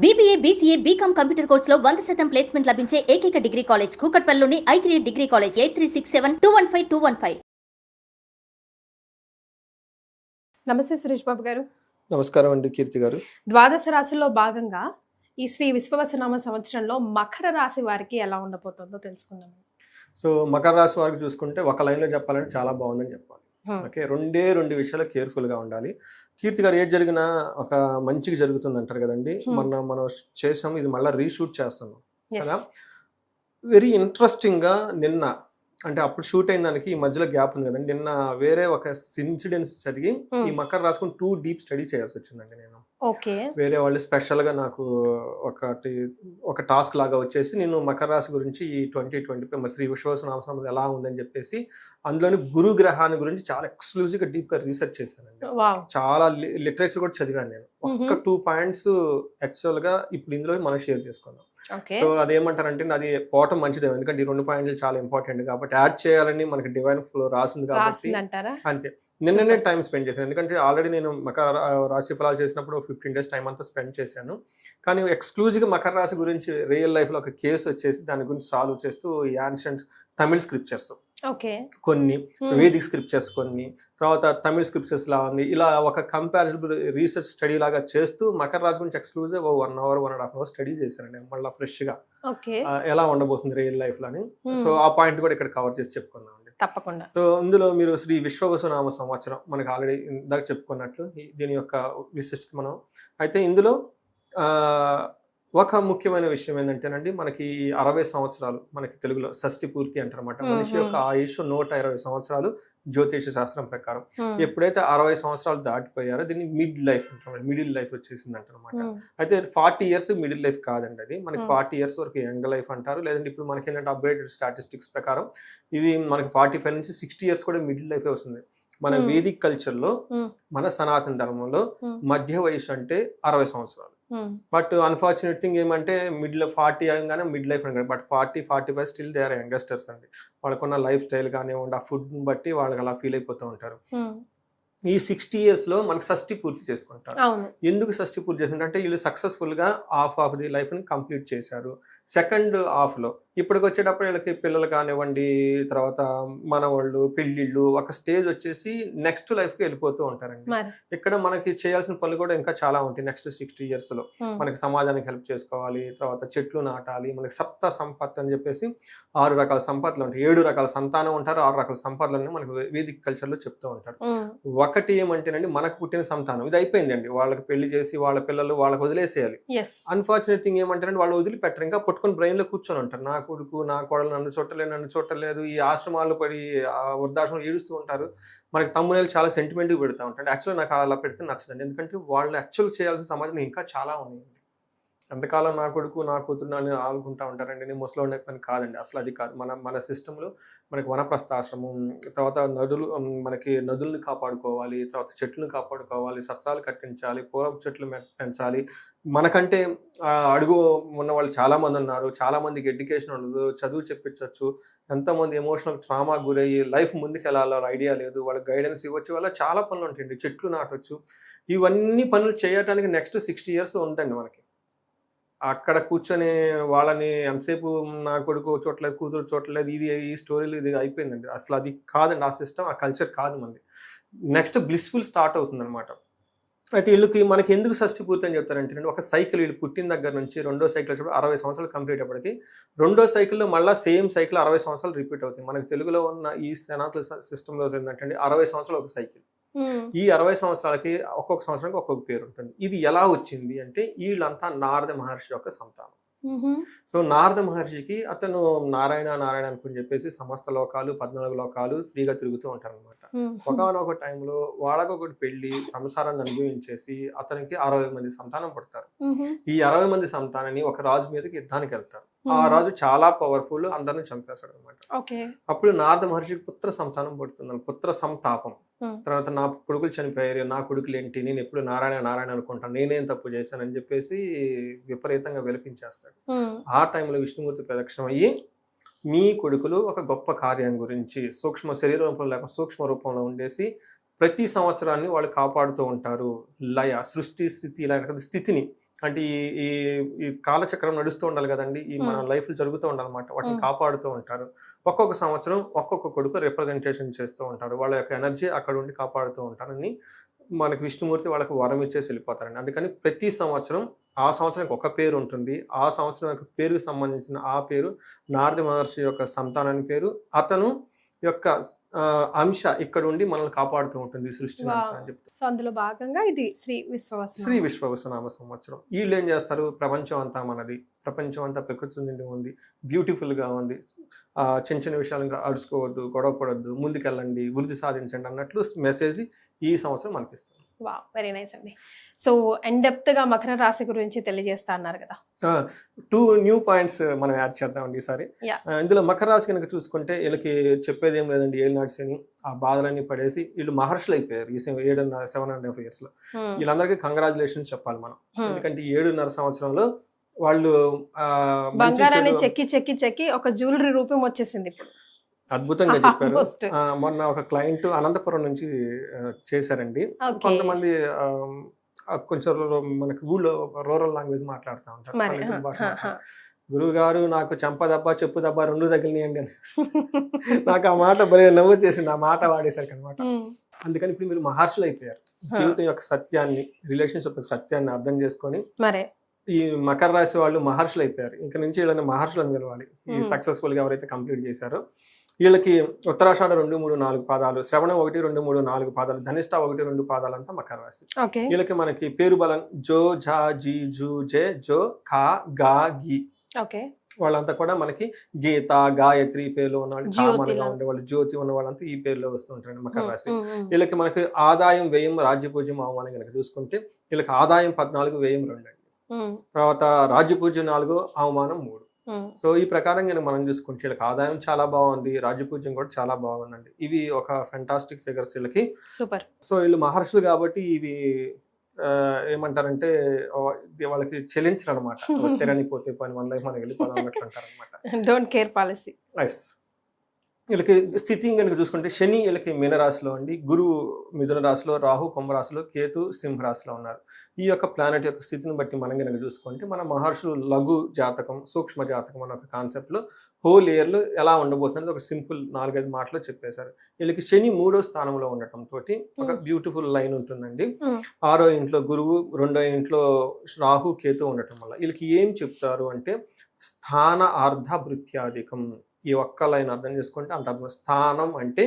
BBA, BCA, BCom computer కోర్సులో 100% placement లభించే ఏకైక డిగ్రీ కాలేజ్ కూకట్పల్లిలోని I3 డిగ్రీ కాలేజ్ 8367215215. నమస్తే సురేష్ బాబు గారు. నమస్కారం అండి కీర్తి గారు. ద్వాదశ రాశుల్లో భాగంగా ఈ శ్రీ విశ్వవసునామ సంవత్సరంలో మకర రాశి వారికి ఎలా ఉండబోతుందో తెలుసుకుందాం. సో మకర రాశి వారికి చూసుకుంటే ఒక లైన్లో చెప్పాలంటే చాలా బాగుందని చెప్పాలి. ఓకే, రెండు విషయాలు కేర్ఫుల్గా ఉండాలి. కీర్తి గారు, ఏది జరిగినా ఒక మంచిగా జరుగుతుంది అంటారు కదండి. మనం చేసాము, ఇది మళ్ళీ రీషూట్ చేస్తున్నాం కదా. వెరీ ఇంట్రెస్టింగ్గా నిన్న అంటే అప్పుడు షూట్ అయిన దానికి ఈ మధ్యలో గ్యాప్ ఉంది కదండి. నిన్న వేరే ఒక ఇన్సిడెంట్స్ జరిగి ఈ మకర రాసుకుని 2 డీప్ స్టడీ చేయాల్సి వచ్చిందండి. నేను వేరే వాళ్ళు స్పెషల్గా నాకు ఒక టాస్క్ లాగా వచ్చేసి నేను మకర రాశి గురించి ఈ 2025 శ్రీ విశ్వవసునామ ఎలా ఉందని చెప్పేసి అందులోని గురు గ్రహాన్ని గురించి చాలా ఎక్స్క్లూజివ్గా డీప్గా రీసెర్చ్ చేశానండి. చాలా లిటరేచర్ కూడా చదివాను నేను. ఒక్క 2 పాయింట్స్ యాక్చువల్గా ఇప్పుడు ఇందులో మనం షేర్ చేసుకుందాం. సో అదేమంటారంటే అది పోవటం మంచిదే, ఎందుకంటే ఈ 2 పాయింట్లు చాలా ఇంపార్టెంట్ కాబట్టి యాడ్ చేయాలని మనకి డివైన్ ఫ్లో రాసింది కాబట్టి అంతే. నిన్ననే టైం స్పెండ్ చేశాను, ఎందుకంటే ఆల్రెడీ నేను మకర రాశి ఫలాలు చేసినప్పుడు 15 days టైం అంతా స్పెండ్ చేశాను. కానీ ఎక్స్క్లూజివ్గా మకర రాశి గురించి రియల్ లైఫ్లో ఒక కేసు వచ్చేసి దాని గురించి సాల్వ్ చేస్తూ ఈ యాన్షియంట్ తమిళ్ స్క్రిప్చర్స్ కొన్ని, వేదిక్ స్క్రిప్చర్స్ కొన్ని, తర్వాత తమిళ్ స్క్రిప్చర్స్ లా ఉంది, ఇలా ఒక కంపారిజబుల్ రీసెర్చ్ స్టడీ లాగా చేస్తూ మకర రాశి గురించి ఎక్స్క్లూజివ్ 1 hour 1.5 hours స్టడీ చేశానండి మళ్ళీ ఫ్రెష్గా ఎలా ఉండబోతుంది రియల్ లైఫ్లో అని. సో ఆ పాయింట్ కూడా ఇక్కడ కవర్ చేసి చెప్పుకున్నాం అండి. తప్పకుండా. సో ఇందులో మీరు శ్రీ విశ్వవసునామ సంవత్సరం మనకు ఆల్రెడీ ఇందాక చెప్పుకున్నట్లు దీని యొక్క విశిష్టత మనం అయితే ఇందులో ఒక ముఖ్యమైన విషయం ఏంటంటేనండి, మనకి 60 సంవత్సరాలు మనకి తెలుగులో షష్ఠి పూర్తి అంటారన్నమాట. మనిషి యొక్క ఆయుష్ 120 సంవత్సరాలు జ్యోతిష శాస్త్రం ప్రకారం. ఎప్పుడైతే 60 సంవత్సరాలు దాటిపోయారో దీన్ని మిడ్ లైఫ్ అంటారు, మిడిల్ లైఫ్ వచ్చేసింది అంటారన్నమాట. అయితే 40 years మిడిల్ లైఫ్ కాదండి, అది మనకి 40 years వరకు యంగ్ లైఫ్ అంటారు. లేదంటే ఇప్పుడు మనకి ఏంటంటే అప్గ్రేడెడ్ స్టాటిస్టిక్స్ ప్రకారం ఇది మనకి 45 నుంచి 60 years కూడా మిడిల్ లైఫ్ వస్తుంది. మన వేదిక్ కల్చర్లో, మన సనాతన ధర్మంలో మధ్య వయసు అంటే 60 సంవత్సరాలు. బట్ అన్ఫార్చునేట్ థింగ్ ఏమంటే 40 అనగానే మిడ్ లైఫ్ అని, but 40-45 still they are youngsters అండి. వాళ్ళకున్న లైఫ్ స్టైల్ కానివ్వండి, ఆ ఫుడ్ బట్టి వాళ్ళకి అలా ఫీల్ అయిపోతూ ఉంటారు. ఈ 60 years లో మనకి షష్ఠి పూర్తి చేసుకుంటారు. ఎందుకు షష్ఠి పూర్తి చేసుకుంటారు అంటే వీళ్ళు సక్సెస్ఫుల్గా హాఫ్ ఆఫ్ ది లైఫ్ని కంప్లీట్ చేశారు. సెకండ్ హాఫ్లో ఇప్పటికి వచ్చేటప్పుడు వీళ్ళకి పిల్లలు కానివ్వండి, తర్వాత మనవాళ్ళు, పెళ్ళిళ్ళు, ఒక స్టేజ్ వచ్చేసి నెక్స్ట్ లైఫ్కి వెళ్ళిపోతూ ఉంటారండి. ఇక్కడ మనకి చేయాల్సిన పనులు కూడా ఇంకా చాలా ఉంటాయి. నెక్స్ట్ 60 years లో మనకి సమాజానికి హెల్ప్ చేసుకోవాలి, తర్వాత చెట్లు నాటాలి, మనకి సప్త సంపత్ అని చెప్పేసి 6 రకాల సంపత్తులు ఉంటాయి. 7 రకాల సంతానం ఉంటారు, 6 రకాల సంపత్తులని మనకి వేదిక్ కల్చర్లో చెప్తూ ఉంటారు. ఒకటి ఏమంటేనండి మనకు పుట్టిన సంతానం ఇది అయిపోయిందండి, వాళ్ళకి పెళ్లి చేసి వాళ్ళ పిల్లలు వాళ్ళకి వదిలేసేయాలి. అన్ఫార్చునేట్ థింగ్ ఏమంటారంటే వాళ్ళు వదిలిపెట్టరు, ఇంకా పట్టుకొని బ్రెయిన్ లో కూర్చొని ఉంటారు. నా కొడుకు నా కోడలు నన్ను చూడలేదు, ఈ ఆశ్రమాల్లో పడి వృద్ధాశ్రమం ఏడుస్తూ ఉంటారు. మనకి తమ్ముళ్ళు చాలా సెంటిమెంట్గా పెడతా ఉంటారు. యాక్చువల్గా నాకు అలా పెడితే నచ్చదండి, ఎందుకంటే వాళ్ళు యాక్చువల్ చేయాల్సిన సమాజం ఇంకా చాలా ఉన్నాయండి. ఎంతకాలం నా కొడుకు నా కూతురు అని ఆడుకుంటూ ఉంటారండి, నేను ముసలో ఉండే పని కాదండి, అసలు అది కాదు. మన సిస్టంలో మనకి వనప్రస్థాశ్రమం, తర్వాత మనకి నదులను కాపాడుకోవాలి, తర్వాత చెట్లను కాపాడుకోవాలి, సత్రాలు కట్టించాలి, పూలం చెట్లు పెంచాలి. మనకంటే అడుగు ఉన్న వాళ్ళు చాలామంది ఉన్నారు, చాలామందికి ఎడ్యుకేషన్ ఉండదు, చదువు చెప్పించవచ్చు. ఎంతోమంది ఎమోషనల్ ట్రామా గురయ్యి లైఫ్ ముందుకు వెళ్ళాలో ఐడియా లేదు, వాళ్ళకి గైడెన్స్ ఇవ్వచ్చు, వల్ల చాలా పనులు ఉంటాయండి. చెట్లు నాటవచ్చు, ఇవన్నీ పనులు చేయడానికి నెక్స్ట్ 60 years ఉందండి మనకి. అక్కడ కూర్చొని వాళ్ళని ఎంతసేపు నా కొడుకు చూడలేదు, కూతురు చూడలేదు, ఇది ఈ స్టోరీలు ఇది అయిపోయిందండి. అసలు అది కాదండి, ఆ సిస్టమ్, ఆ కల్చర్ కాదు మనది. నెక్స్ట్ బ్లిస్ఫుల్ స్టార్ట్ అవుతుంది అనమాట. అయితే వీళ్ళకి మనకి ఎందుకు షష్ఠి పూర్తి అని చెప్తారంటే, ఒక సైకిల్ వీళ్ళు పుట్టిన దగ్గర నుంచి 2వ సైకిల్ వచ్చేప్పుడు 60 సంవత్సరాలు కంప్లీట్ అయ్యేప్పటికి 2వ సైకిల్లో మళ్ళీ సేమ్ సైకిల్ 60 సంవత్సరాలు రిపీట్ అవుతుంది. మనకి తెలుగులో ఉన్న ఈ సనాతన సిస్టంలో ఏంటంటే 60 సంవత్సరాలు ఒక సైకిల్. ఈ 60 సంవత్సరాలకి ఒక్కొక్క సంవత్సరానికి ఒక్కొక్క పేరు ఉంటుంది. ఇది ఎలా వచ్చింది అంటే వీళ్ళంతా నారద మహర్షి యొక్క సంతానం. సో నారద మహర్షికి అతను నారాయణ అనుకుని చెప్పేసి సమస్త లోకాలు 14 లోకాలు ఫ్రీగా తిరుగుతూ ఉంటారు అనమాట. ఒకనొక టైంలో వాళ్ళకొకటి పెళ్లి సంసారాన్ని అనుభవించేసి అతనికి 60 మంది సంతానం పుడతారు. ఈ 60 మంది సంతానాన్ని ఒక రాజు మీదకి యుద్ధానికి వెళ్తారు. ఆ రాజు చాలా పవర్ఫుల్, అందరిని చంపేస్తాడు అనమాట. అప్పుడు నారద మహర్షికి పుత్ర సంతానం పుడుతుంది, పుత్ర సంతాపం. తర్వాత నా కొడుకులు చనిపోయారు, నా కొడుకులు ఏంటి, నేను ఎప్పుడు నారాయణ అనుకుంటాను, నేనేం తప్పు చేశానని చెప్పేసి విపరీతంగా విలపించేస్తాడు. ఆ టైంలో విష్ణుమూర్తి ప్రదక్షిణం అయ్యి మీ కొడుకులు ఒక గొప్ప కార్యం గురించి సూక్ష్మ శరీర రూపంలో లేక సూక్ష్మ రూపంలో ఉండేసి ప్రతి సంవత్సరాన్ని వాళ్ళు కాపాడుతూ ఉంటారు. లయ, సృష్టి, స్థితి, ఇలాంటి స్థితిని అంటే ఈ ఈ ఈ కాలచక్రం నడుస్తూ ఉండాలి కదండి, ఈ మన లైఫ్ జరుగుతూ ఉండాలన్నమాట, వాటిని కాపాడుతూ ఉంటారు. ఒక్కొక్క సంవత్సరం ఒక్కొక్క కొడుకు రిప్రజెంటేషన్ చేస్తూ ఉంటారు, వాళ్ళ యొక్క ఎనర్జీ అక్కడ ఉండి కాపాడుతూ ఉంటారని మనకి విష్ణుమూర్తి వాళ్ళకి వరం ఇచ్చేసి వెళ్ళిపోతారండి. అందుకని ప్రతి సంవత్సరం ఆ సంవత్సరానికి ఒక పేరు ఉంటుంది, ఆ సంవత్సరం యొక్క పేరుకి సంబంధించిన ఆ పేరు నారద మహర్షి యొక్క సంతానాన్ని పేరు, అతను యొక్క అంశ ఇక్కడ ఉండి మనల్ని కాపాడుతూ ఉంటుంది ఈ సృష్టిని అంతా అని చెప్తారు. సో అందులో భాగంగా ఇది శ్రీ విశ్వవసునామ సంవత్సరం. వీళ్ళు ఏం చేస్తారు, ప్రపంచం అంతా మనది, ప్రపంచం అంతా ప్రకృతి నుండి ఉంది, బ్యూటిఫుల్గా ఉంది, చిన్న చిన్న విషయాలుగా అరుచుకోవద్దు, గొడవ పడొద్దు, ముందుకెళ్ళండి, వృద్ధి సాధించండి అన్నట్లు మెసేజ్ ఈ సంవత్సరం మనకి ఇస్తారు. వావ్, వెరీ నైస్ అండి. సో ఇన్ డెప్త్ గా మకర రాశి గురించి తెలియజేస్తా అన్నారు కదా. 2 న్యూ పాయింట్స్ మనం యాడ్ చేద్దామండి ఈసారి. ఇందులో మకర రాశి కనుక చూసుకుంటే వీళ్ళకి చెప్పేది ఏం లేదండి, ఏలినాటి శని ఆ బాధలన్నీ పడేసి వీళ్ళు మహర్షులు అయిపోయారు ఈ 7.5 years లో. వీళ్ళందరికీ కంగ్రాచులేషన్స్ చెప్పాలి మనం, ఎందుకంటే 7.5 సంవత్సరంలో వాళ్ళు బంగారాన్ని చెక్కి ఒక జ్యువెలరీ రూపం వచ్చేసింది ఇప్పుడు. అద్భుతంగా చెప్పారు. మొన్న ఒక క్లయింట్ అనంతపురం నుంచి చేశారండి. కొంతమంది కొంచెం మనకి ఊళ్ళో రూరల్ లాంగ్వేజ్ మాట్లాడుతూ ఉంటారు. గురువు గారు నాకు చెంపదబ్బ చెప్పు దబ్బ 2 తగిలినాయండి అని. నాకు ఆ మాట భలే నవ్వు చేసింది, ఆ మాట వాడేసరికి అనమాట. అందుకని ఇప్పుడు మీరు మహర్షులు అయిపోయారు, జీవితం యొక్క సత్యాన్ని, రిలేషన్షిప్ యొక్క సత్యాన్ని అర్థం చేసుకొని ఈ మకర రాశి వాళ్ళు మహర్షులు అయిపోయారు. ఇంకా నుంచి వీళ్ళని మహర్షులను పిలవాలి, ఈ సక్సెస్ఫుల్ గా ఎవరైతే కంప్లీట్ చేశారో. వీళ్ళకి ఉత్తరాషాఢ 2, 3, 4 పాదాలు, శ్రవణం 1, 2, 3, 4 పాదాలు, ధనిష్ట 1, 2 పాదాలు అంతా మకర రాశి. వీళ్ళకి మనకి పేరు బలం జో, ఝా, జీ, జూ, జే, జో, ఖా, గా, గి. వాళ్ళంతా కూడా మనకి గీత, గాయత్రి పేర్లు ఉన్నవాళ్ళు, కామన్గా ఉండేవాళ్ళు, జ్యోతి ఉన్న వాళ్ళంతా ఈ పేర్లో వస్తూ ఉంటారండి మకర రాశి. వీళ్ళకి మనకి ఆదాయం, వ్యయం, రాజ్యపూజ్యం, అవమానం కనుక చూసుకుంటే వీళ్ళకి ఆదాయం 14, వ్యయం 2 అండి. తర్వాత రాజ్యపూజ్యం 4, అవమానం 3. సో ఈ ప్రకారంగా మనం చూసుకుంటే వీళ్ళకి ఆదాయం చాలా బాగుంది, రాజ్యపూజ్యం కూడా చాలా బాగుందండి. ఇవి ఒక ఫెంటాస్టిక్ ఫిగర్స్ వీళ్ళకి. సూపర్. సో వీళ్ళు మహర్షులు కాబట్టి ఇవి ఏమంటారంటే వాళ్ళకి చెల్లించరు అనమాట. వస్తేరని పోతే పని, మన లైఫ్ మనకి వెళ్ళిపోదాం అన్నట్లు అంటారు అనమాట. Don't care policy. వీళ్ళకి స్థితి కనుక చూసుకుంటే శని వీళ్ళకి మీనరాశిలో అండి, గురువు మిథున రాశిలో, రాహు కుంభరాశిలో, కేతు సింహరాశిలో ఉన్నారు. ఈ యొక్క ప్లానెట్ యొక్క స్థితిని బట్టి మనం కనుక చూసుకుంటే మన మహర్షులు లఘు జాతకం, సూక్ష్మ జాతకం అనే ఒక కాన్సెప్ట్లో హోల్ ఇయర్లు ఎలా ఉండబోతుంది ఒక సింపుల్ 4-5 మాటలు చెప్పేశారు. వీళ్ళకి శని 3వ స్థానంలో ఉండటం తోటి ఒక బ్యూటిఫుల్ లైన్ ఉంటుందండి. 6వ ఇంట్లో గురువు, 2వ ఇంట్లో రాహు, కేతు ఉండటం వల్ల వీళ్ళకి ఏం చెప్తారు అంటే స్థాన అర్ధ భృత్యాధికం. ఈ ఒక్క లైన్ అర్థం చేసుకుంటే అంత అర్థం. స్థానం అంటే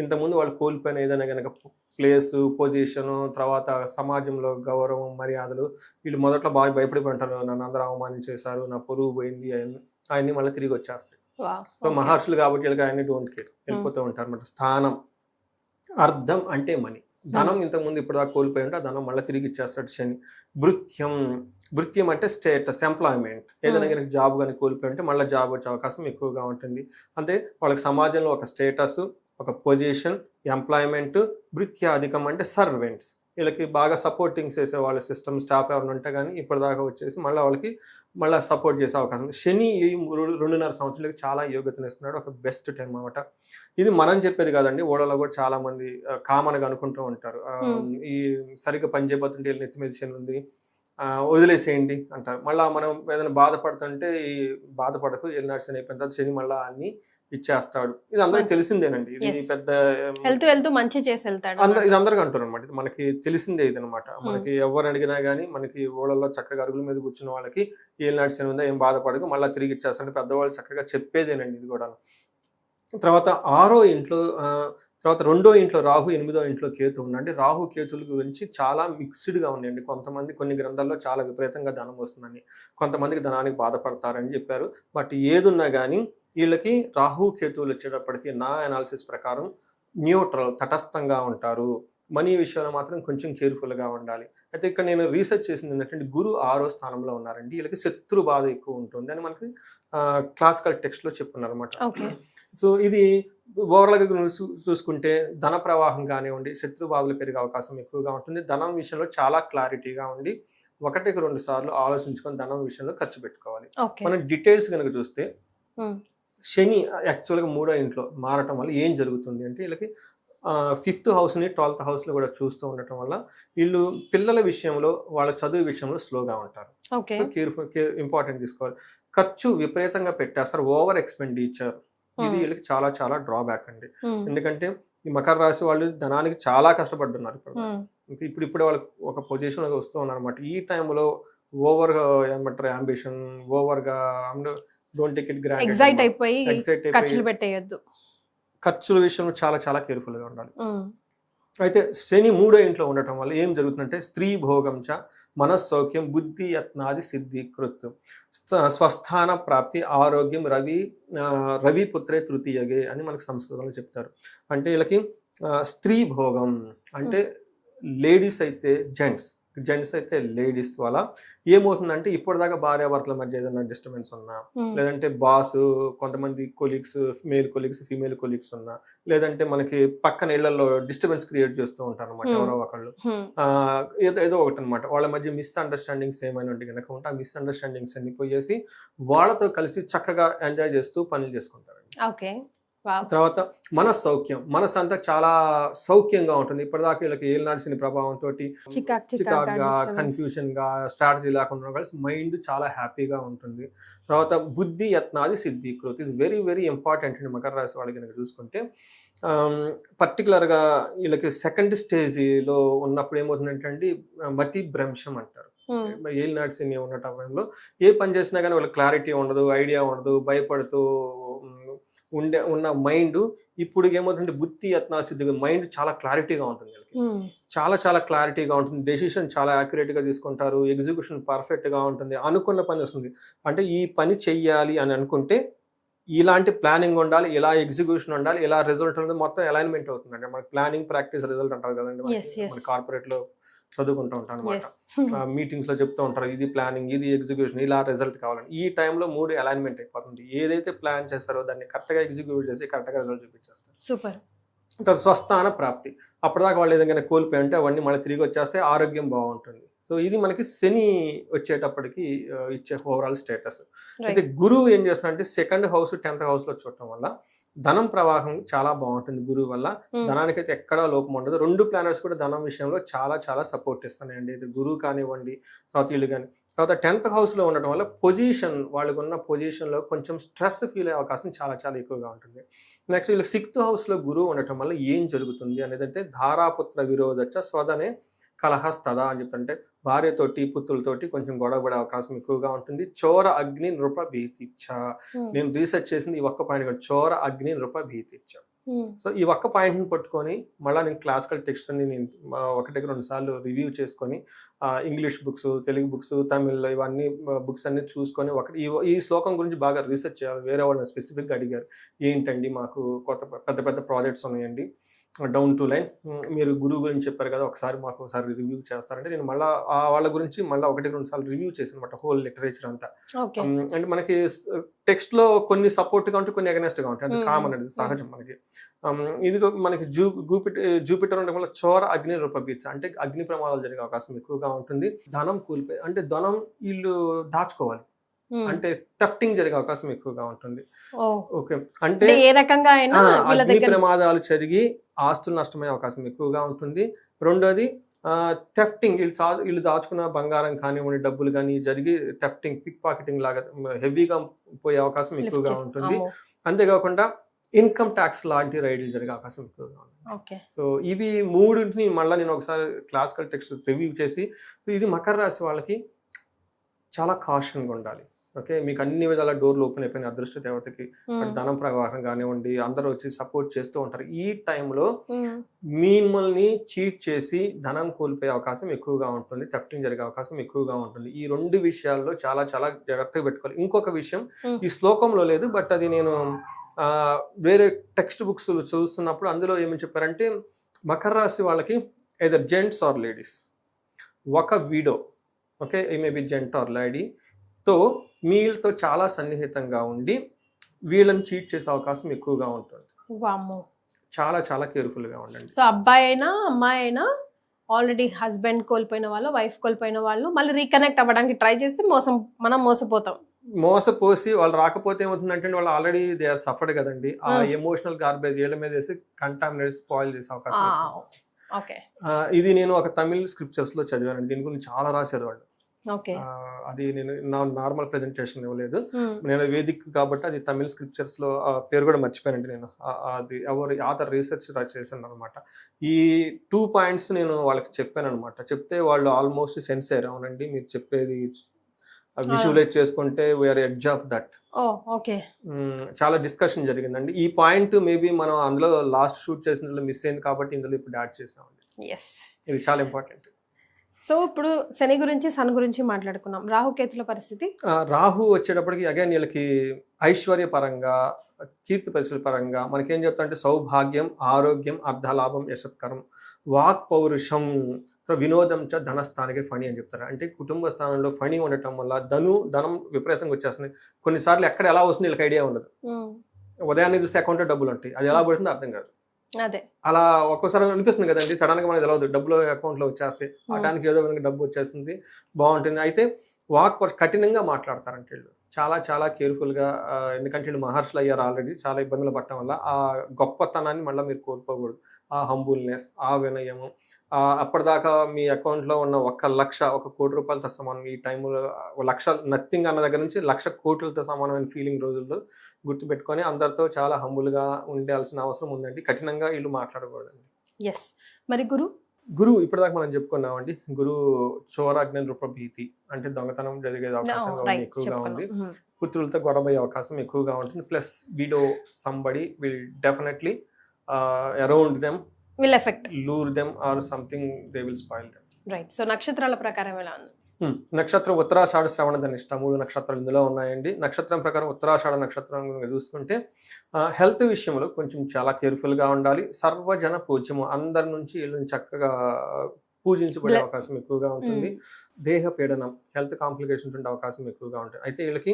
ఇంతకుముందు వాళ్ళు కోల్పోయిన ఏదైనా కనుక ప్లేసు, పొజిషను, తర్వాత సమాజంలో గౌరవం, మర్యాదలు, వీళ్ళు మొదట్లో బాగా భయపడిపోయి ఉంటారు, నన్ను అందరూ అవమానించేశారు, నా పొరుగు పోయింది, అవన్నీ మళ్ళీ తిరిగి వచ్చేస్తాయి. సో మహర్షులు కాబట్టి వీళ్ళకి ఆయన్ని డోంట్ కేర్, వెళ్ళిపోతూ ఉంటారు అనమాట. స్థానం, అర్థం అంటే మనీ, ధనం ఇంతకుముందు ఇప్పుడు దాకా కోల్పోయి ఉంటే ఆ ధనం మళ్ళీ తిరిగి ఇచ్చేస్తాడు శని. భృత్యం అంటే స్టేటస్, ఎంప్లాయ్మెంట్, ఏదైనా కనుక జాబ్ కానీ కోల్పోయి ఉంటే మళ్ళీ జాబ్ వచ్చే అవకాశం ఎక్కువగా ఉంటుంది. అంటే వాళ్ళకి సమాజంలో ఒక స్టేటస్, ఒక పొజిషన్, ఎంప్లాయ్మెంట్. భృత్యాధికం అంటే సర్వెంట్స్, వీళ్ళకి బాగా సపోర్టింగ్ చేసే వాళ్ళ సిస్టమ్, స్టాఫ్ ఎవరైనా ఉంటే కానీ ఇప్పటిదాకా వచ్చేసి వాళ్ళకి మళ్ళీ సపోర్ట్ చేసే అవకాశం. శని ఈ 2.5 సంవత్సరాలకి చాలా యోగ్యతను ఇస్తున్నాడు, ఒక బెస్ట్ టైం అనమాట. ఇది మనం చెప్పేది కాదండి, ఓడలో కూడా చాలా మంది కామన్గా అనుకుంటూ ఉంటారు, ఈ సరిగ్గా పని చేయబోతుంటే వీళ్ళు నెత్తి మీద శని ఉంది, వదిలేసేయండి అంటారు. మళ్ళీ మనం ఏదైనా బాధపడుతుంటే ఈ బాధపడకు, ఏలినాటి శని అయిపోయిన తర్వాత శని మళ్ళీ అన్ని ఇచ్చేస్తాడు. ఇది అందరికి తెలిసిందేనండి, ఇది పెద్ద వెళ్తూ మంచి చేసి వెళ్తాడు, ఇది అందరికి అంటారు అనమాట. ఇది మనకి తెలిసిందే ఇది అనమాట. మనకి ఎవరు అడిగినా కానీ మనకి ఓడల్లో చక్కగా అరుగుల మీద కూర్చున్న వాళ్ళకి ఏలినాటి శని ఉందా, ఏం బాధపడకు, మళ్ళీ తిరిగి ఇచ్చేస్తాడు, పెద్దవాళ్ళు చక్కగా చెప్పేదేనండి ఇది కూడా. తర్వాత 6వ ఇంట్లో, తర్వాత 2వ ఇంట్లో రాహు, 8వ ఇంట్లో కేతు ఉందండి. రాహు కేతుల గురించి చాలా మిక్స్డ్గా ఉన్నాయండి. కొంతమంది కొన్ని గ్రంథాల్లో చాలా విపరీతంగా ధనం వస్తుందని, కొంతమందికి ధనానికి బాధపడతారని చెప్పారు. బట్ ఏదున్నా కానీ వీళ్ళకి రాహు కేతువులు వచ్చేటప్పటికి నా అనాలిసిస్ ప్రకారం న్యూట్రల్, తటస్థంగా ఉంటారు. మనీ విషయంలో మాత్రం కొంచెం కేర్ఫుల్గా ఉండాలి. అయితే ఇక్కడ నేను రీసెర్చ్ చేసింది ఏంటంటే గురు 6వ స్థానంలో ఉన్నారండి, వీళ్ళకి శత్రు బాధ ఎక్కువ ఉంటుంది అని మనకి క్లాసికల్ టెక్స్ట్లో చెప్పున్నారు అనమాట. సో ఇది ఓవరాల్గా చూసుకుంటే ధన ప్రవాహం కానివ్వండి, శత్రు బాధలు పెరిగే అవకాశం ఎక్కువగా ఉంటుంది. ధనం విషయంలో చాలా క్లారిటీగా ఉండి 1-2 సార్లు ఆలోచించుకొని ధనం విషయంలో ఖర్చు పెట్టుకోవాలి. మనం డీటెయిల్స్ కనుక చూస్తే శని యాక్చువల్గా 3వ ఇంట్లో మారటం వల్ల ఏం జరుగుతుంది అంటే వీళ్ళకి 5th హౌస్ని 12th హౌస్లో కూడా చూస్తూ ఉండటం వల్ల వీళ్ళు పిల్లల విషయంలో వాళ్ళ చదువు విషయంలో స్లోగా ఉంటారు. ఓకే. సో ఇంపార్టెంట్ తీసుకోవాలి. ఖర్చు విపరీతంగా పెట్టేస్తారు, ఓవర్ ఎక్స్పెండిచర్. ఇది వీళ్ళకి చాలా చాలా డ్రాబ్యాక్ అండి. ఎందుకంటే ఈ మకర రాశి వాళ్ళు ధనానికి చాలా కష్టపడుతున్నారు ఇప్పుడు వాళ్ళకి ఒక పొజిషన్లోకి వస్తూ ఉన్నారు అనమాట. ఈ టైంలో ఓవర్గా ఏమంటారు అంబిషన్, ఓవర్గా don't take it granted, excite అయిపోయి ఖర్చులు పెట్టేయద్దు. ఖర్చుల విషయంలో చాలా చాలా కేర్ఫుల్గా ఉండాలి. అయితే శని 3వ ఇంట్లో ఉండటం వల్ల ఏం జరుగుతుందంటే స్త్రీ భోగం చ మనస్సౌఖ్యం బుద్ధి యత్నాది సిద్ధికృత్ స్వస్థాన ప్రాప్తి ఆరోగ్యం రవి పుత్రే తృతీయగే అని మనకు సంస్కృతంలో చెప్తారు. అంటే వీళ్ళకి స్త్రీ భోగం అంటే లేడీస్ అయితే జెంట్స్ అయితే లేడీస్ వల్ల ఏమవుతుందంటే ఇప్పటిదాకా భార్యాభర్తల మధ్య ఏదైనా డిస్టర్బెన్స్ ఉన్నా, లేదంటే బాస్ కొంతమంది colleagues, male colleagues, female colleagues ఉన్నా, లేదంటే మనకి పక్కన ఇళ్లలో డిస్టర్బెన్స్ క్రియేట్ చేస్తూ ఉంటారు అనమాట ఎవరో ఒకళ్ళు. ఏదో ఒకటి అనమాట, వాళ్ళ మధ్య మిస్అండర్స్టాండింగ్స్ ఏమైనా ఉంటే కనుక ఉంటే ఆ మిస్అండర్స్టాండింగ్స్ అన్ని పోయేసి వాళ్ళతో కలిసి చక్కగా ఎంజాయ్ చేస్తూ పనులు చేసుకుంటారండి. ఓకే. తర్వాత మనస్సు అంతా చాలా సౌఖ్యంగా ఉంటుంది. ఇప్పటిదాకా వీళ్ళకి ఏలినాటి ప్రభావంతో చికాగ్గా, కన్ఫ్యూషన్ గా, స్ట్రాటజీ లేకుండా కలిసి మైండ్ చాలా హ్యాపీగా ఉంటుంది. తర్వాత బుద్ధి యత్నాది సిద్ధికృత్ ఇస్ వెరీ వెరీ ఇంపార్టెంట్ అండి మకర రాశి వాళ్ళకి కనుక చూసుకుంటే. పర్టికులర్గా వీళ్ళకి సెకండ్ స్టేజ్లో ఉన్నప్పుడు ఏమవుతుందంటే అండి మతి భ్రంశం అంటారు. ఏలినాటి శని ఉన్న టైంలో ఏ పని చేసినా కానీ వాళ్ళకి క్లారిటీ ఉండదు, ఐడియా ఉండదు, భయపడుతూ ఉన్న మైండ్ ఇప్పుడు ఏమవుతుందంటే బుద్ధి యత్నాసిద్ధి మైండ్ చాలా క్లారిటీగా ఉంటుంది. చాలా చాలా క్లారిటీగా ఉంటుంది, డెసిషన్ చాలా యాక్యురేట్గా తీసుకుంటారు, ఎగ్జిక్యూషన్ పర్ఫెక్ట్గా ఉంటుంది, అనుకున్న పని వస్తుంది. అంటే ఈ పని చెయ్యాలి అని అనుకుంటే ఇలాంటి ప్లానింగ్ ఉండాలి, ఇలా ఎగ్జిక్యూషన్ ఉండాలి, ఇలా రిజల్ట్ ఉంటుంది, మొత్తం అలైన్మెంట్ అవుతుంది. అంటే మనకి ప్లానింగ్ ప్రాక్టీస్ రిజల్ట్ అంటారు కదండి, మన కార్పొరేట్లో చదువుకుంటూ ఉంటాను అనమాట. మీటింగ్స్ లో చెప్తూ ఉంటారు ఇది ప్లానింగ్, ఇది ఎగ్జిక్యూషన్, ఇలా రిజల్ట్ కావాలని. ఈ టైంలో 3 అలైన్మెంట్ అయిపోతుంది. ఏదైతే ప్లాన్ చేస్తారో దాన్ని కరెక్ట్గా ఎగ్జిక్యూట్ చేసి కరెక్ట్గా రిజల్ట్ చూపించేస్తారు. సూపర్. స్వస్థాన ప్రాప్తి, అప్పటిదాకా వాళ్ళు ఏదైనా కోల్పోయి ఉంటే అవన్నీ మళ్ళీ తిరిగి వచ్చేస్తే ఆరోగ్యం బాగుంటుంది. సో ఇది మనకి శని వచ్చేటప్పటికి ఇచ్చే ఓవరాల్ స్టేటస్. అయితే గురువు ఏం చేస్తున్నారంటే 2nd హౌస్ 10th హౌస్లో చూడటం వల్ల ధనం ప్రవాహం చాలా బాగుంటుంది. గురువు వల్ల ధనానికైతే ఎక్కడా లోపం ఉండదు. 2 ప్లానెట్స్ కూడా ధనం విషయంలో చాలా చాలా సపోర్ట్ ఇస్తున్నాయండి. ఇది గురువు కానివ్వండి, తర్వాత వీళ్ళు కానీ. తర్వాత 10th హౌస్లో ఉండటం వల్ల వాళ్ళకు ఉన్న పొజిషన్లో కొంచెం స్ట్రెస్ ఫీల్ అయ్యే అవకాశం చాలా చాలా ఎక్కువగా ఉంటుంది. నెక్స్ట్ వీళ్ళు 6th హౌస్లో గురువు ఉండటం వల్ల ఏం జరుగుతుంది అనేది అంటే ధారాపుత్ర విరోధచ్చ స్వదనే కలహస్తదా అని చెప్పంటే భార్యతోటి పుత్రులతోటి కొంచెం గొడవపడే అవకాశం ఎక్కువగా ఉంటుంది. చోర అగ్ని నృప భీతిచ్చ, నేను రీసెర్చ్ చేసింది ఈ ఒక్క పాయింట్, చోర అగ్ని నృప భీతిచ్చ. సో ఈ ఒక్క పాయింట్ని పట్టుకొని మళ్ళీ నేను క్లాసికల్ టెక్స్ట్ని నేను 1-2 సార్లు రివ్యూ చేసుకొని English books, Telugu books, Tamil ఇవన్నీ బుక్స్ అన్ని చూసుకొని ఈ శ్లోకం గురించి బాగా రీసెర్చ్ చేయాలి. వేరే వాళ్ళని స్పెసిఫిక్గా అడిగారు, ఏంటండి మాకు పెద్ద పెద్ద ప్రాజెక్ట్స్ ఉన్నాయండి డౌన్ టు లైన్, మీరు గురువు గురించి చెప్పారు కదా ఒకసారి మాకు ఒకసారి రివ్యూ చేస్తారంటే నేను మళ్ళీ వాళ్ళ గురించి మళ్ళీ 1-2 సార్లు రివ్యూ చేశాను అనమాట, హోల్ లిటరేచర్ అంతా. అంటే మనకి టెక్స్ట్లో కొన్ని సపోర్ట్గా ఉంటాయి, కొన్ని అగెనెస్ట్గా ఉంటాయి, అది కామన్, అది సహజం మనకి. ఇది మనకి జూపిటర్ ఉండడం వల్ల చోర అగ్ని రూపబీచ అంటే అగ్ని ప్రమాదాలు జరిగే అవకాశం ఎక్కువగా ఉంటుంది. ధనం కూలిపోయి అంటే ధనం వీళ్ళు దాచుకోవాలి, అంటే థెఫ్టింగ్ జరిగే అవకాశం ఎక్కువగా ఉంటుంది. ఓకే, అంటే ఏ రకంగా అగ్ని ప్రమాదాలు జరిగి ఆస్తులు నష్టమయ్యే అవకాశం ఎక్కువగా ఉంటుంది. రెండోది థెఫ్టింగ్, వీళ్ళు దాచుకున్న బంగారం కానివ్వండి, డబ్బులు కానీ జరిగి థెఫ్టింగ్, పిక్ పాకెటింగ్ లాగా హెవీగా పోయే అవకాశం ఎక్కువగా ఉంటుంది. అంతేకాకుండా ఇన్కమ్ ట్యాక్స్ లాంటి రైడ్లు జరిగే అవకాశం ఎక్కువగా ఉంటుంది. సో ఇవి 3 మళ్ళీ నేను ఒకసారి క్లాసికల్ టెక్స్ట్ రివ్యూ చేసి, ఇది మకర రాశి వాళ్ళకి చాలా కాషన్గా ఉండాలి. ఓకే, మీకు అన్ని విధాల డోర్లు ఓపెన్ అయిపోయినాయి అదృష్ట దేవతకి, ధనం ప్రవాహం కానివ్వండి, అందరూ వచ్చి సపోర్ట్ చేస్తూ ఉంటారు. ఈ టైంలో మిమ్మల్ని చీట్ చేసి ధనం కోల్పోయే అవకాశం ఎక్కువగా ఉంటుంది, థెఫ్టింగ్ జరిగే అవకాశం ఎక్కువగా ఉంటుంది. ఈ 2 విషయాల్లో చాలా చాలా జాగ్రత్తగా పెట్టుకోవాలి. ఇంకొక విషయం ఈ శ్లోకంలో లేదు, బట్ అది నేను వేరే టెక్స్ట్ బుక్స్ చూస్తున్నప్పుడు అందులో ఏమని చెప్పారంటే మకర రాశి వాళ్ళకి either జెంట్స్ ఆర్ లేడీస్, ఒక విడో, ఓకే, ఈ may be gent are lady తో వీళ్ళతో చాలా సన్నిహితంగా ఉండి వీళ్ళని చీట్ చేసే అవకాశం ఎక్కువగా ఉంటుంది. చాలా చాలా కేర్ఫుల్గా ఉండండి. సో అబ్బాయి అయినా అమ్మాయి అయినా ఆల్రెడీ హస్బెండ్ కోల్పోయిన వాళ్ళు, వైఫ్ కోల్పోయిన వాళ్ళు మళ్ళీ రీకనెక్ట్ అవ్వడానికి ట్రై చేసి మనం మోసపోతాం. మోసపోసి వాళ్ళు రాకపోతే ఏమవుతుందంటే వాళ్ళు ఆల్రెడీ దే ఆర్ సఫర్డ్ కదండి. ఆ ఎమోషనల్ గార్బేజ్ వీళ్ళ మీద వేసి కంటామినేట్ స్పాయిల్ చేసే అవకాశం ఎక్కువ. ఓకే. ఇది నేను ఒక తమిళ్ స్క్రిప్చర్స్ లో చదివానండి. దీని గురించి చాలా రాశారు వాళ్ళు. ఓకే. అది నేను నా నార్మల్ ప్రెజెంటేషన్ ఇవ్వలేదు. నేను వేదిక్ కాబట్టి అది తమిళ్ స్క్రిప్చర్స్ లో పేరు కూడా మర్చిపోయానండి నేను. అది ఎవరు ఆథర్ రీసెర్చ్ చేశాను అనమాట. ఈ 2 పాయింట్స్ నేను వాళ్ళకి చెప్పాను అనమాట. చెప్తే వాళ్ళు ఆల్మోస్ట్ సెన్స్ అయ్యారు. అవునండి మీరు చెప్పేది విజువలైజ్ చేసుకుంటే we are edge of that. Okay. చాలా డిస్కషన్ జరిగిందండి. ఈ పాయింట్ మేబీ మనం అందులో లాస్ట్ షూట్ చేసిన మిస్ అయింది కాబట్టి ఇందులో ఇప్పుడు యాడ్ చేసామండి. ఇది చాలా ఇంపార్టెంట్. సో ఇప్పుడు శని గురించి సన్ గురించి మాట్లాడుకున్నాం. రాహుకేతుల పరిస్థితి. రాహు వచ్చేటప్పటికి అగైన్ వీళ్ళకి ఐశ్వర్య పరంగా, కీర్తి పరిస్థితుల పరంగా మనకేం చెప్తా అంటే సౌభాగ్యం, ఆరోగ్యం, అర్ధలాభం, యశత్కరం, వాక్ పౌరుషం, వినోదం చ ధనస్థానికే ఫణి అని చెప్తారు. అంటే కుటుంబ స్థానంలో ఫణి ఉండటం వల్ల ధనం విపరీతంగా వచ్చేస్తుంది. కొన్నిసార్లు ఎక్కడ ఎలా వస్తుంది వీళ్ళకి ఐడియా ఉండదు. ఉదయాన్నే చూస్తే అకౌంట్లో డబ్బులు ఉంటాయి, అది ఎలా పడుతుందో అర్థం కాదు. అదే అలా ఒక్కోసారి అనిపిస్తుంది కదండి, సడన్ గా మనకు తెలియదు డబ్బులు అకౌంట్లో వచ్చేస్తాయి, ఆ టైంకి ఏదో విధంగా డబ్బు వచ్చేస్తుంది, బాగుంటుంది. అయితే కఠినంగా మాట్లాడతారంటే వీళ్ళు చాలా చాలా కేర్ఫుల్గా. ఎందుకంటే వీళ్ళు మహర్షులు అయ్యారు ఆల్రెడీ, చాలా ఇబ్బందులు పడటం వల్ల ఆ గొప్పతనాన్ని మళ్ళీ మీరు కోల్పోకూడదు. ఆ హంబుల్నెస్, ఆ వినయము, అప్పటిదాకా మీ అకౌంట్లో ఉన్న 1 లక్ష 1 కోటి రూపాయలతో సమానం ఈ టైంలో 1 లక్ష నథింగ్ అన్న దగ్గర నుంచి 1 లక్ష కోట్లతో సమానమైన ఫీలింగ్ రోజుల్లో గుర్తుపెట్టుకొని అందరితో చాలా హంబుల్గా ఉండాల్సిన అవసరం ఉందండి. కఠినంగా వీళ్ళు మాట్లాడకూడదండి. ఎస్. మరి గురు ఇప్పటిదాకా మనం చెప్పుకున్నామండి. గురు చోరాజ్ఞ రూపభీతి అంటే దొంగతనం జరిగే అవకాశం ఎక్కువగా ఉంది. పుత్రులతో గొడవ అవకాశం ఎక్కువగా ఉంటుంది. Plus widow somebody will definitely around them will effect, లూర్ them or something they will spoil them. Right. So నక్షత్రాల ప్రకారం ఎలా ఉంది? నక్షత్రం ఉత్తరాషాఢ, శ్రవణ, ధనిష్ట 3 నక్షత్రాలు ఇందులో ఉన్నాయండి. నక్షత్రం ప్రకారం ఉత్తరాషాఢ నక్షత్రం చూసుకుంటే హెల్త్ విషయంలో కొంచెం చాలా కేర్ఫుల్గా ఉండాలి. సర్వజన పూజ్యము, అందరి నుంచి వీళ్ళని చక్కగా పూజించబడే అవకాశం ఎక్కువగా ఉంటుంది. దేహ పీడనం, హెల్త్ కాంప్లికేషన్స్ ఉండే అవకాశం ఎక్కువగా ఉంటుంది. అయితే వీళ్ళకి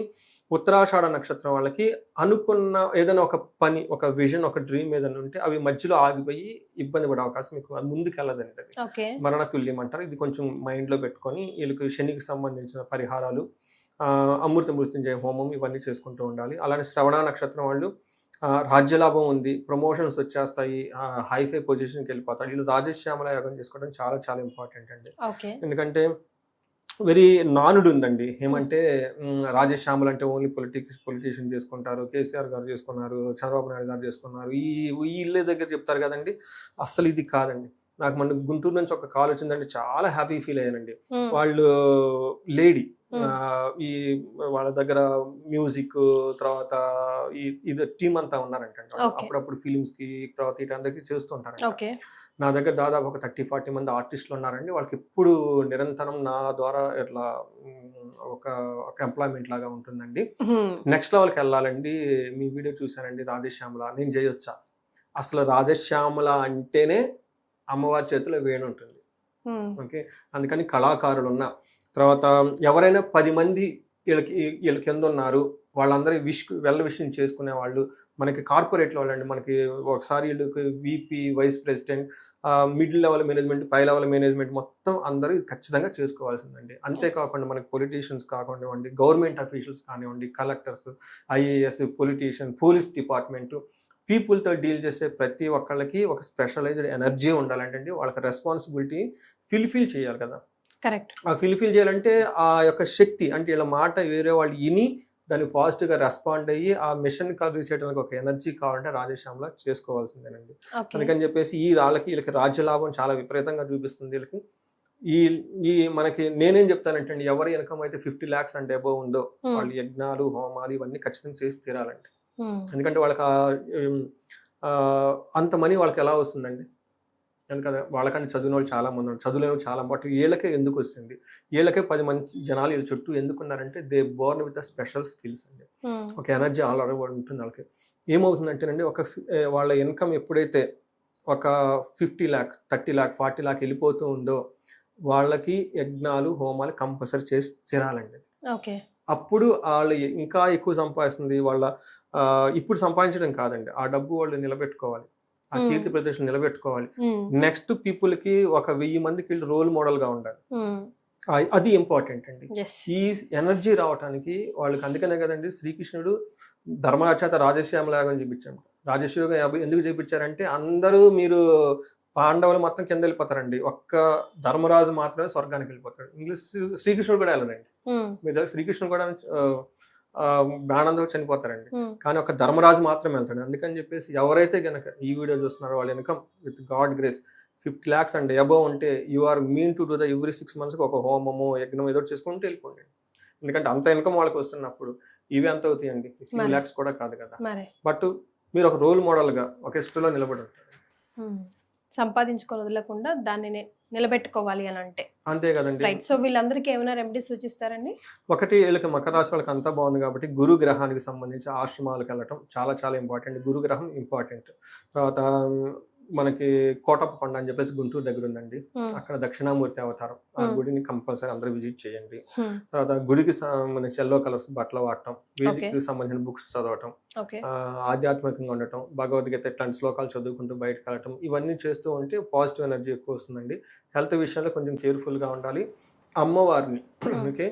ఉత్తరాషాఢ నక్షత్రం వాళ్ళకి అనుకున్న ఏదైనా ఒక పని, ఒక విజన్, ఒక డ్రీమ్ ఏదైనా ఉంటే అవి మధ్యలో ఆగిపోయి ఇబ్బంది పడే అవకాశం ఎక్కువ, ముందుకు వెళ్ళదండి. అది మరణ తుల్యం అంటారు. ఇది కొంచెం మైండ్లో పెట్టుకొని వీళ్ళకి శనికి సంబంధించిన పరిహారాలు, అమృత మృత్యుంజయ హోమం ఇవన్నీ చేసుకుంటూ ఉండాలి. అలానే శ్రవణ నక్షత్రం వాళ్ళు రాజ్యలాభం ఉంది, ప్రమోషన్స్ వచ్చేస్తాయి, హైఫై పొజిషన్కి వెళ్ళిపోతారు. వీళ్ళు రాజశ్యామల యాగం చేసుకోవడం చాలా చాలా ఇంపార్టెంట్ అండి. ఎందుకంటే వెరీ నానుడు ఉందండి. ఏమంటే రాజశ్యామలు అంటే ఓన్లీ పొలిటీషియన్ చేసుకుంటారు, కేసీఆర్ గారు చేసుకున్నారు, చంద్రబాబు నాయుడు గారు చేసుకున్నారు, ఈ ఇళ్ళ దగ్గర చెప్తారు కదండి. అస్సలు ఇది కాదండి. నాకు మన గుంటూరు నుంచి ఒక కాల్ వచ్చిందండి, చాలా హ్యాపీ ఫీల్ అయ్యానండి. వాళ్ళు లేడీ, ఈ వాళ్ళ దగ్గర మ్యూజిక్ తర్వాత ఇది టీం అంతా ఉన్నారంట. అప్పుడప్పుడు ఫిలిమ్స్ కి తర్వాత వీటందరికీ చేస్తుంటారంట. నా దగ్గర దాదాపు ఒక 30-40 మంది ఆర్టిస్టులు ఉన్నారండి. వాళ్ళకి ఎప్పుడు నిరంతరం నా ద్వారా ఇట్లా ఒక ఎంప్లాయ్మెంట్ లాగా ఉంటుందండి. నెక్స్ట్ లెవెల్కి వెళ్ళాలండి. మీ వీడియో చూసానండి రాజశ్యామల, నేను చేయొచ్చా? అసలు రాజశ్యామల అంటేనే అమ్మవారి చేతిలో వేణు ఉంటుంది. ఓకే, అందుకని కళాకారులు ఉన్న తర్వాత ఎవరైనా 10 మంది వీళ్ళ కింద ఉన్నారు, వాళ్ళందరూ వెళ్ళ విషయం చేసుకునే వాళ్ళు మనకి కార్పొరేట్లో వాళ్ళండి. మనకి ఒకసారి వీళ్ళకి VP, vice president, middle level management, పై లెవెల్ మేనేజ్మెంట్ మొత్తం అందరూ ఖచ్చితంగా చేసుకోవాల్సిందండి. అంతేకాకుండా మనకి పొలిటీషియన్స్ కానివ్వండి, గవర్నమెంట్ అఫీషియల్స్ కానివ్వండి, collectors, IAS, politician, police department, పీపుల్తో డీల్ చేసే ప్రతి ఒక్కళ్ళకి ఒక స్పెషలైజ్డ్ ఎనర్జీ ఉండాలంటే వాళ్ళకి రెస్పాన్సిబిలిటీ ఫిల్ఫిల్ చేయాలి కదా. కరెక్ట్. ఆ ఫిల్ఫిల్ చేయాలంటే ఆ యొక్క శక్తి అంటే వీళ్ళ మాట వేరే వాళ్ళు విని దాన్ని పాజిటివ్గా రెస్పాండ్ అయ్యి ఆ మిషన్ కంప్లీట్ చేయడానికి ఒక ఎనర్జీ కావాలంటే రాజశ్యామల చేసుకోవాల్సిందేనండి. అందుకని చెప్పేసి వీళ్ళకి రాజ్యలాభం చాలా విపరీతంగా చూపిస్తుంది. వీళ్ళకి ఈ మనకి నేనేం చెప్తానంటే అండి, ఎవరి ఇన్కమ్ అయితే 50 lakhs అంటే అబోవ్ ఉందో వాళ్ళు యజ్ఞాలు, హోమాలు ఇవన్నీ ఖచ్చితంగా చేసి తీరాలండి. ఎందుకంటే వాళ్ళకి అంత మనీ వాళ్ళకి ఎలా వస్తుందండి? ఎందుకంటే వాళ్ళకంటే చదివిన వాళ్ళు చాలా మంది ఉన్నారు, చదువులేని చాలా. బట్ వీళ్ళకే ఎందుకు వస్తుంది? వీళ్ళకే 10 మంది జనాలు వీళ్ళ చుట్టూ ఎందుకున్నారంటే they born with special skills అండి. ఒక ఎనర్జీ ఆల్రెడీ ఉంటుంది వాళ్ళకి. ఏమవుతుందంటేనండి, వాళ్ళ ఇన్కమ్ ఎప్పుడైతే ఒక 50 lakh, 30 lakh, 40 lakh వెళ్ళిపోతూ ఉందో వాళ్ళకి యజ్ఞాలు, హోమాలు కంపల్సరీ చేసి తీరాలండి. అప్పుడు వాళ్ళు ఇంకా ఎక్కువ సంపాదిస్తుంది. ఇప్పుడు సంపాదించడం కాదండి, ఆ డబ్బు వాళ్ళు నిలబెట్టుకోవాలి. ఆ కీర్తి ప్రతిష్టలు నిలబెట్టుకోవాలి. నెక్స్ట్ పీపుల్ కి ఒక 1000 మందికి వీళ్ళు రోల్ మోడల్ గా ఉండాలి. అది ఇంపార్టెంట్ అండి. ఈ ఎనర్జీ రావడానికి వాళ్ళకి, అందుకనే కదండి శ్రీకృష్ణుడు ధర్మరాజు చేత రాజశ్యామలాగం చూపించాడు. రాజశ్యామలాగం ఎందుకు చూపించారంటే అందరూ మీరు పాండవులు మొత్తం కింద వెళ్ళిపోతారండి, ఒక్క ధర్మరాజు మాత్రమే స్వర్గానికి వెళ్ళిపోతాడు. ఇంగ్లీష్ శ్రీకృష్ణుడు కూడా వెళ్ళదండి. మీరు శ్రీకృష్ణుడు కూడా బాణంతో చనిపోతారండి, కానీ ఒక ధర్మరాజు మాత్రం వెళ్తాడు. అందుకని చెప్పేసి ఎవరైతే గనక ఈ వీడియో చూస్తున్నారో వాళ్ళ income with god grace 50 lakhs and above ఉంటే you are mean to do the every 6 months ఒక హోమము యజ్ఞం ఏదో చేసుకుంటూ వెళ్ళిపోండి. ఎందుకంటే అంత ఇన్కమ్ వాళ్ళకి వస్తున్నప్పుడు ఇవి ఎంత అవుతాయండి, 50 lakhs కూడా కాదు కదా. బట్ మీరు ఒక రోల్ మోడల్ గా ఒక హిస్టరీలో నిలబడి ఉంటారు. సంపాదించుకొని వదలకుండా దాన్ని నిలబెట్టుకోవాలి అని అంటే అంతే కదండి. రైట్. సో వీళ్ళందరికీ ఏమైనా రెమెడీస్ సూచిస్తారండి? ఒకటి, వీళ్ళకి మకర రాశి వాళ్ళకి అంతా బాగుంది కాబట్టి గురు గ్రహానికి సంబంధించి ఆశ్రమాలకు వెళ్ళటం చాలా చాలా ఇంపార్టెంట్. గురు గ్రహం ఇంపార్టెంట్. తర్వాత మనకి కోటప్పకొండ అని చెప్పేసి గుంటూరు దగ్గర ఉందండి, అక్కడ దక్షిణామూర్తి అవతారం. ఆ గుడిని కంపల్సరీ అందరూ విజిట్ చేయండి. తర్వాత గుడికి సంబంధించి ఎల్లో కలర్స్ బట్టలు వాడటం, వేదికకి సంబంధించిన బుక్స్ చదవటం, ఆధ్యాత్మికంగా ఉండటం, భగవద్గీత ఇట్లాంటి శ్లోకాలు చదువుకుంటూ బయటకు వెళ్ళటం, ఇవన్నీ చేస్తూ ఉంటే పాజిటివ్ ఎనర్జీ ఎక్కువ వస్తుందండి. హెల్త్ విషయంలో కొంచెం కేర్ఫుల్గా ఉండాలి. అమ్మవారిని ఓకే,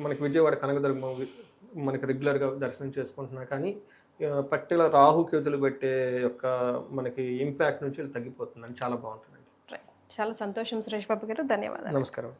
మనకి విజయవాడ కనకదుర్గమ్మ మనకి రెగ్యులర్గా దర్శనం చేసుకుంటున్నా, కానీ పర్టికులర్ రాహు కేతులు పెట్టే యొక్క మనకి ఇంపాక్ట్ నుంచి తగ్గిపోతుందని చాలా బాగుంటుందండి. చాలా సంతోషం సురేష్ బాబు గారు, ధన్యవాదాలు. నమస్కారం.